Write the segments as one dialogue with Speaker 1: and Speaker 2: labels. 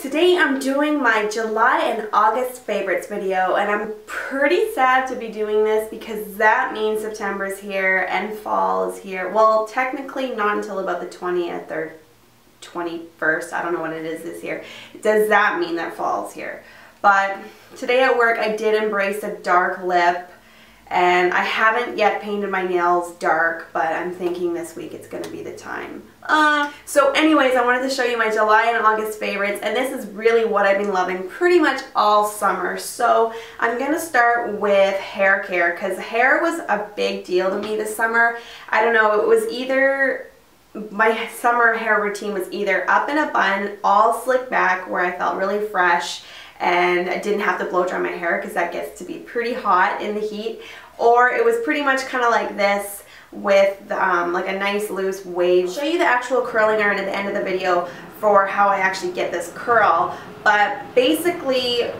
Speaker 1: Today I'm doing my July and August favorites video, and I'm pretty sad to be doing this because that means September's here and fall is here. Well, technically not until about the 20th or 21st. I don't know what it is this year. Does that mean that fall's here? But today at work I did embrace a dark lip, and I haven't yet painted my nails dark, but I'm thinking this week it's going to be the time. So anyways, I wanted to show you my July and August favorites, and this is really what I've been loving pretty much all summer. So I'm going to start with hair care, because hair was a big deal to me this summer. I don't know, it was either, my summer hair routine was either up in a bun, all slicked back where I felt really fresh and I didn't have to blow dry my hair because that gets to be pretty hot in the heat, or it was pretty much kind of like this with like a nice loose wave. I'll show you the actual curling iron at the end of the video for how I actually get this curl, but basically,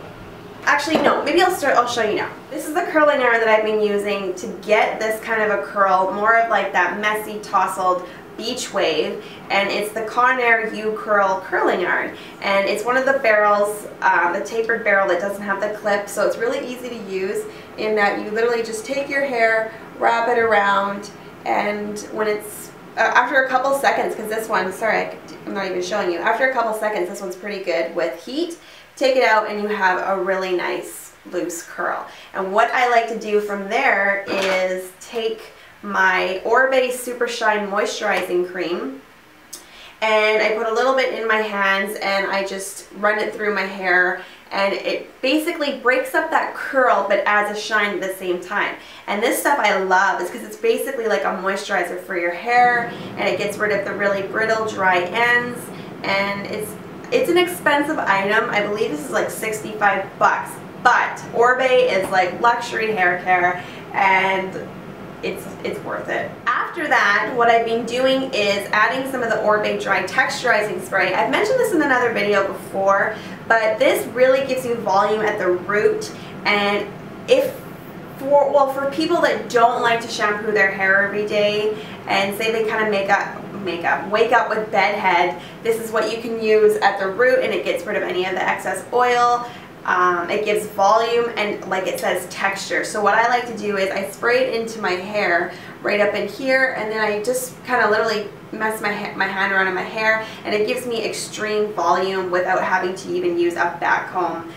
Speaker 1: actually no, maybe I'll show you now. This is the curling iron that I've been using to get this kind of a curl, more of like that messy tousled beach wave, and it's the Conair Youcurl curling iron, and it's one of the barrels, the tapered barrel that doesn't have the clip, so it's really easy to use in that you literally just take your hair, wrap it around, and when it's after a couple seconds, because this one, sorry, I'm not even showing you, after a couple seconds this one's pretty good with heat, take it out and you have a really nice loose curl. And what I like to do from there is take my Oribe Supershine moisturizing cream, and I put a little bit in my hands and I just run it through my hair, and it basically breaks up that curl but adds a shine at the same time. And this stuff I love is because it's basically like a moisturizer for your hair, and it gets rid of the really brittle dry ends, and it's an expensive item. I believe this is like 65 bucks, but Oribe is like luxury hair care, and it's worth it. After that, what I've been doing is adding some of the Oribe Dry Texturizing Spray. I've mentioned this in another video before, but this really gives you volume at the root, and for people that don't like to shampoo their hair every day and say they kind of wake up with bedhead, this is what you can use at the root, and it gets rid of any of the excess oil. It gives volume and, like it says, texture. So what I like to do is I spray it into my hair right up in here, and then I just kind of literally mess my hand around in my hair, and it gives me extreme volume without having to even use a back comb,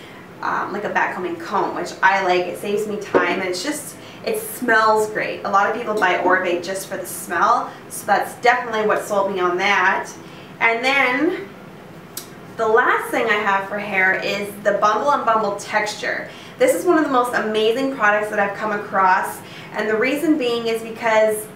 Speaker 1: like a backcombing comb, which I like. It saves me time, and it smells great. A lot of people buy Oribe just for the smell, so that's definitely what sold me on that. And then the last thing I have for hair is the Bumble Texture. This is one of the most amazing products that I've come across, and the reason being is because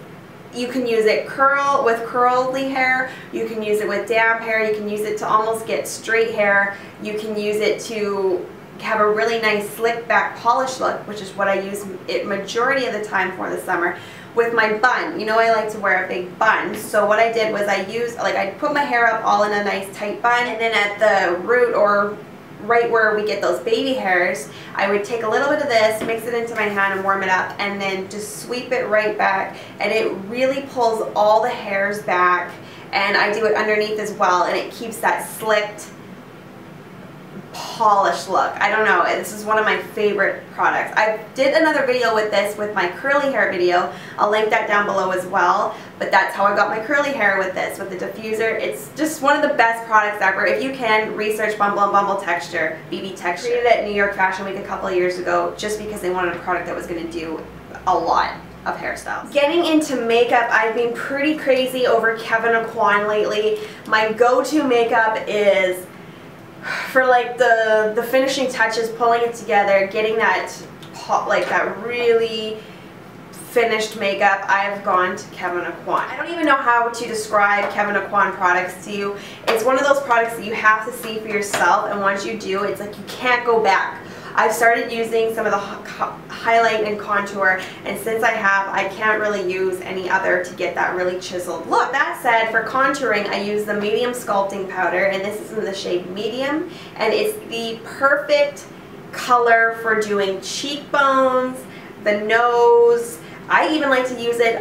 Speaker 1: you can use it with curly hair, you can use it with damp hair, you can use it to almost get straight hair, you can use it to have a really nice slick back polish look, which is what I use it majority of the time for the summer. With my bun, you know I like to wear a big bun, so what I did was I put my hair up all in a nice tight bun, and then at the root, or right where we get those baby hairs, I would take a little bit of this, mix it into my hand and warm it up, and then just sweep it right back, and it really pulls all the hairs back, and I do it underneath as well, and it keeps that slicked, polished look. I don't know, this is one of my favorite products. I did another video with this with my curly hair video. I'll link that down below as well, but that's how I got my curly hair with this, with the diffuser. It's just one of the best products ever. If you can, research Bumble and Bumble Texture, BB Texture. I created it at New York Fashion Week a couple of years ago just because they wanted a product that was going to do a lot of hairstyles. Getting into makeup, I've been pretty crazy over Kevyn Aucoin lately. My go-to makeup is for like the finishing touches, pulling it together, getting that really finished makeup, I've gone to Kevyn Aucoin. I don't even know how to describe Kevyn Aucoin products to you. It's one of those products that you have to see for yourself, and once you do, it's like you can't go back. I've started using some of the highlight and contour, and since I can't really use any other to get that really chiseled look. That said, for contouring, I use the medium sculpting powder, and this is in the shade medium, and it's the perfect color for doing cheekbones, the nose. I even like to use it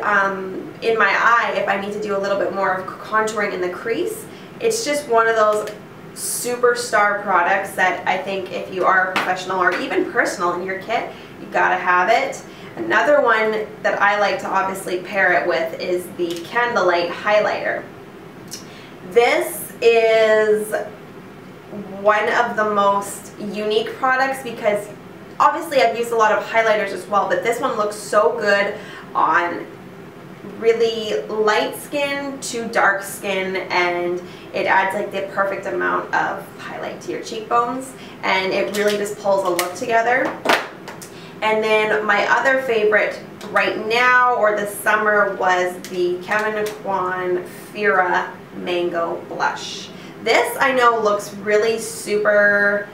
Speaker 1: in my eye if I need to do a little bit more of contouring in the crease. It's just one of those superstar products that I think if you are professional or even personal in your kit, you gotta have it. Another one that I like to obviously pair it with is the Candlelight highlighter. This is one of the most unique products because obviously I've used a lot of highlighters as well, but this one looks so good on really light skin to dark skin, and it adds like the perfect amount of highlight to your cheekbones, and it really just pulls a look together. And then my other favorite right now or this summer was the Kevyn Fira Mango Blush. This I know looks really super,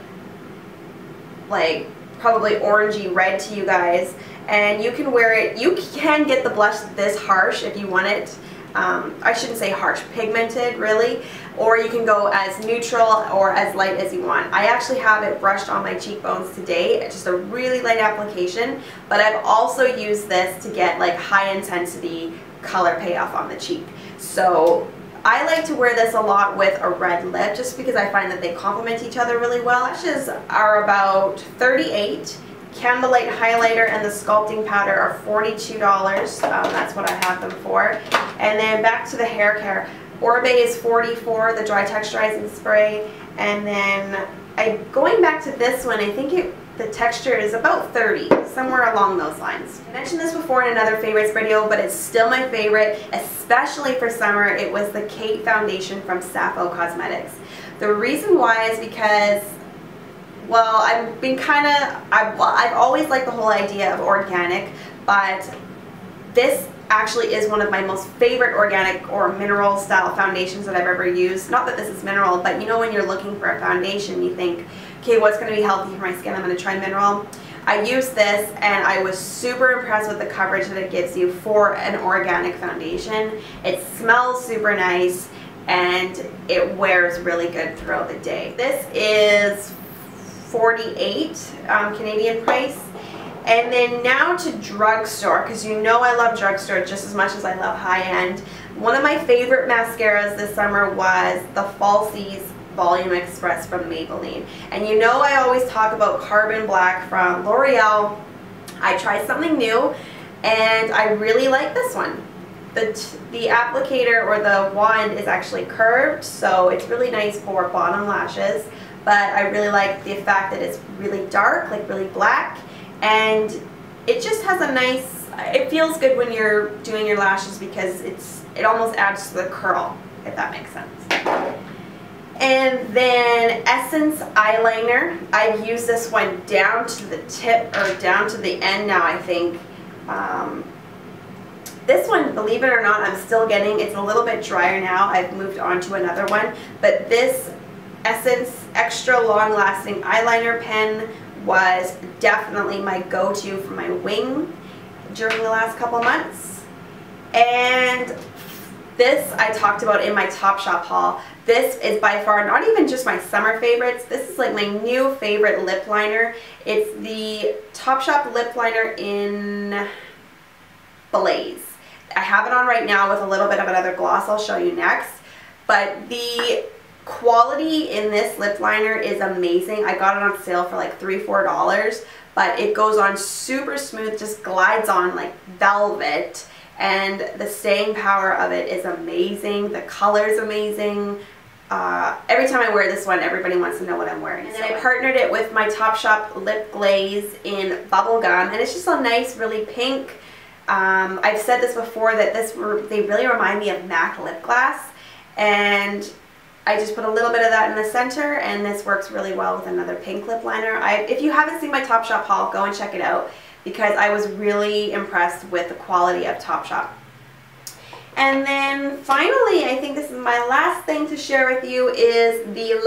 Speaker 1: like probably orangey red to you guys, and you can wear it, you can get the blush this harsh if you want it. I shouldn't say harsh, pigmented really, or you can go as neutral or as light as you want. I actually have it brushed on my cheekbones today. It's just a really light application, but I've also used this to get like high intensity color payoff on the cheek. So I like to wear this a lot with a red lip just because I find that they complement each other really well. Lashes are about $38. Candlelight highlighter and the sculpting powder are $42. That's what I have them for. And then back to the hair care. Oribe is $44, the dry texturizing spray. And then going back to this one, I think the texture is about $30, somewhere along those lines. I mentioned this before in another favorites video, but it's still my favorite, especially for summer. It was the Kate foundation from Sappho Cosmetics. The reason why is because, well, I've always liked the whole idea of organic, but this actually is one of my most favorite organic or mineral style foundations that I've ever used. Not that this is mineral, but you know when you're looking for a foundation, you think, okay, what's going to be healthy for my skin? I'm going to try mineral. I used this and I was super impressed with the coverage that it gives you for an organic foundation. It smells super nice and it wears really good throughout the day. This is $48 Canadian price. And then now to drugstore, because you know I love drugstore just as much as I love high-end. One of my favorite mascaras this summer was the Falsies Volume Express from Maybelline. And you know I always talk about Carbon Black from L'Oreal. I tried something new and I really like this one. The applicator or the wand is actually curved, so it's really nice for bottom lashes. But I really like the fact that it's really dark, like really black. And it just has a nice, it feels good when you're doing your lashes because it almost adds to the curl, if that makes sense. And then Essence eyeliner. I've used this one down to the tip, or down to the end now, I think. This one, believe it or not, I'm still getting, it's a little bit drier now. I've moved on to another one. But this Essence extra long lasting eyeliner pen was definitely my go-to for my wing during the last couple months. And this I talked about in my Topshop haul. This is by far not even just my summer favorites. This is like my new favorite lip liner. It's the Topshop lip liner in Blaze. I have it on right now with a little bit of another gloss I'll show you next. But the quality in this lip liner is amazing. I got it on sale for like $3–4, but it goes on super smooth, just glides on like velvet, and the staying power of it is amazing. The color is amazing. Every time I wear this one, everybody wants to know what I'm wearing. And then I partnered it with my Topshop lip glaze in Bubblegum, and it's just a nice, really pink. I've said this before that they really remind me of MAC lip gloss, and I just put a little bit of that in the center, and this works really well with another pink lip liner. If you haven't seen my Topshop haul, go and check it out because I was really impressed with the quality of Topshop. And then finally, I think this is my last thing to share with you, is the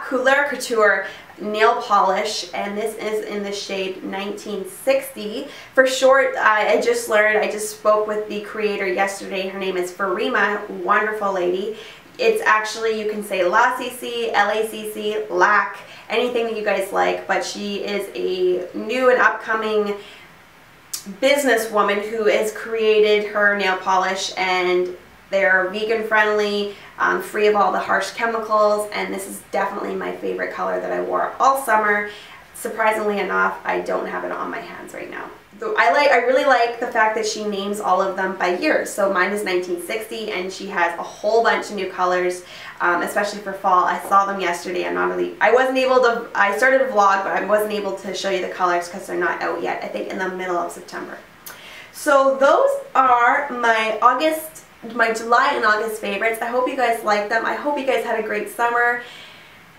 Speaker 1: Couleur Couture nail polish, and this is in the shade 1960. For short, I just spoke with the creator yesterday. Her name is Fira, wonderful lady. It's actually, you can say La CC, LACC, LAC, anything that you guys like, but she is a new and upcoming businesswoman who has created her nail polish, and they're vegan friendly. free of all the harsh chemicals, and this is definitely my favorite color that I wore all summer. Surprisingly enough, I don't have it on my hands right now. I really like the fact that she names all of them by years. So mine is 1960, and she has a whole bunch of new colors, especially for fall. I saw them yesterday. I started a vlog, but I wasn't able to show you the colors because they're not out yet. I think in the middle of September. So those are my July and August favorites. I hope you guys like them. I hope you guys had a great summer.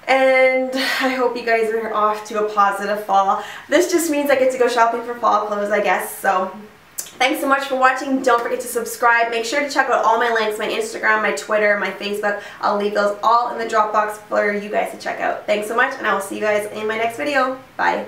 Speaker 1: And I hope you guys are off to a positive fall. This just means I get to go shopping for fall clothes, I guess. So thanks so much for watching. Don't forget to subscribe. Make sure to check out all my links, my Instagram, my Twitter, my Facebook. I'll leave those all in the drop box for you guys to check out. Thanks so much, and I will see you guys in my next video. Bye.